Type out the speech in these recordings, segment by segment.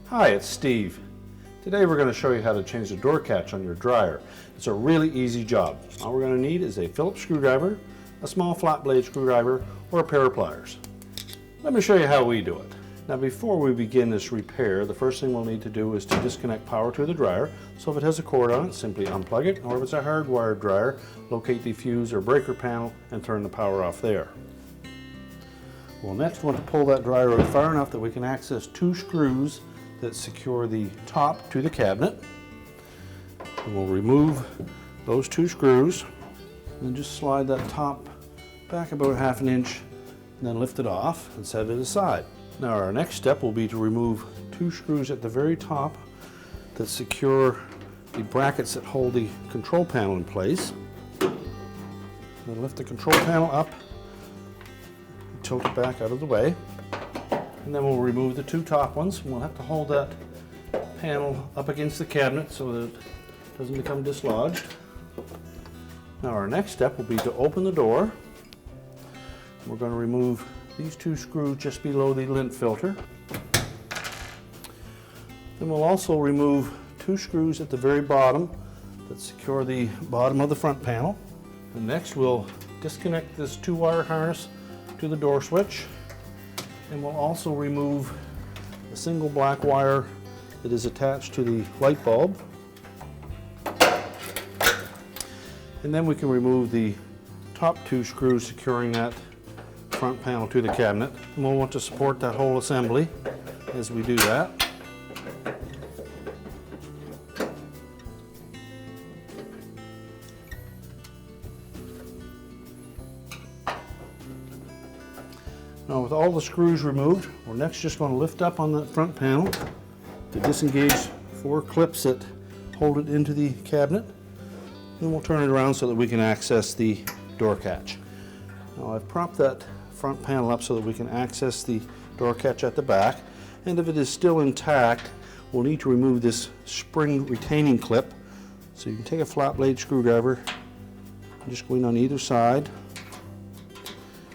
Hi, it's Steve. Today we're going to show you how to change the door catch on your dryer. It's a really easy job. All we're going to need is a Phillips screwdriver, a small flat blade screwdriver, or a pair of pliers. Let me show you how we do it. Now before we begin this repair, the first thing we'll need to do is to disconnect power to the dryer. So if it has a cord on it, simply unplug it, or if it's a hardwired dryer, locate the fuse or breaker panel and turn the power off there. We'll next want to pull that dryer out far enough that we can access two screws that secure the top to the cabinet. And we'll remove those two screws and just slide that top back about ½ an inch and then lift it off and set it aside. Now our next step will be to remove two screws at the very top that secure the brackets that hold the control panel in place. Then lift the control panel up, tilt it back out of the way. And then we'll remove the two top ones. We'll have to hold that panel up against the cabinet so that it doesn't become dislodged. Now our next step will be to open the door. We're going to remove these two screws just below the lint filter. Then we'll also remove two screws at the very bottom that secure the bottom of the front panel. And next we'll disconnect this 2-wire harness to the door switch. And we'll also remove a single black wire that is attached to the light bulb. And then we can remove the top two screws securing that front panel to the cabinet. And we'll want to support that whole assembly as we do that. Now with all the screws removed, we're next just going to lift up on the front panel to disengage 4 clips that hold it into the cabinet. Then we'll turn it around so that we can access the door catch. Now I've propped that front panel up so that we can access the door catch at the back. And if it is still intact, we'll need to remove this spring retaining clip. So you can take a flat blade screwdriver and just go in on either side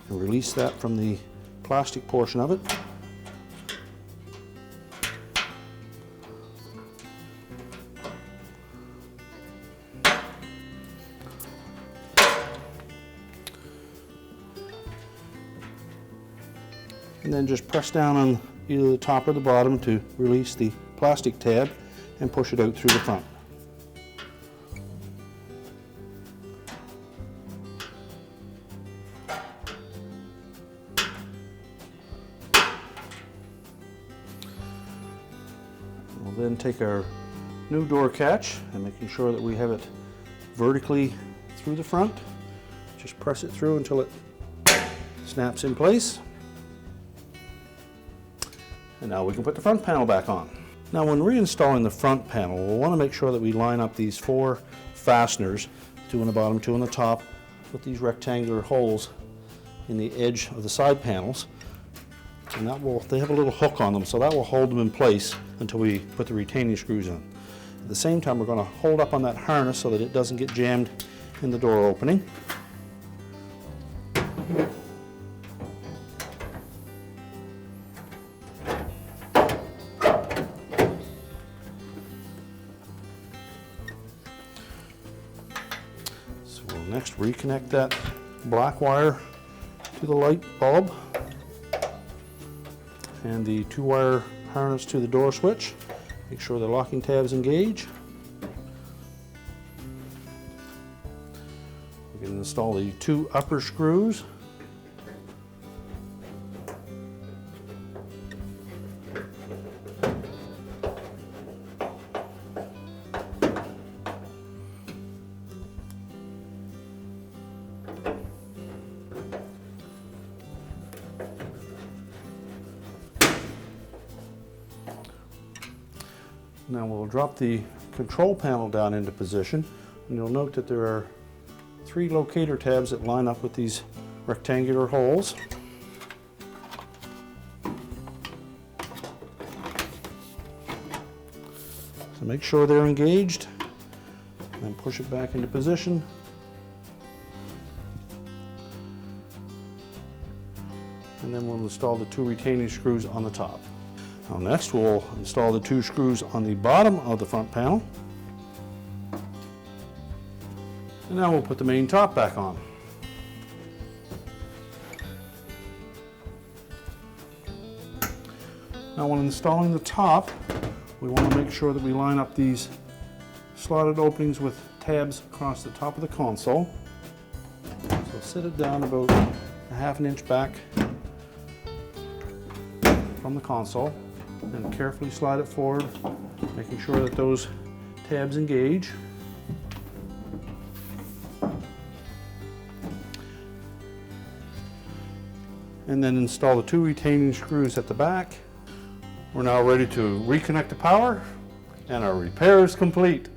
and release that from the plastic portion of it. And then just press down on either the top or the bottom to release the plastic tab and push it out through the front. We'll then take our new door catch and making sure that we have it vertically through the front. Just press it through until it snaps in place. And now we can put the front panel back on. Now when reinstalling the front panel, we'll want to make sure that we line up these 4 fasteners, 2 on the bottom, 2 on the top, with these rectangular holes in the edge of the side panels. And they have a little hook on them, so that will hold them in place until we put the retaining screws on. At the same time, we're going to hold up on that harness so that it doesn't get jammed in the door opening. So we'll next reconnect that black wire to the light bulb and the 2-wire harness to the door switch. Make sure the locking tabs engage. We can install the 2 upper screws. Now we'll drop the control panel down into position, and you'll note that there are 3 locator tabs that line up with these rectangular holes. So make sure they're engaged, and then push it back into position. and then we'll install the 2 retaining screws on the top. Now next we'll install the 2 screws on the bottom of the front panel. And now we'll put the main top back on. Now when installing the top, we want to make sure that we line up these slotted openings with tabs across the top of the console. So sit it down about 1/2 inch back from the console and carefully slide it forward, making sure that those tabs engage. And then install the 2 retaining screws at the back. We're now ready to reconnect the power, and our repair is complete.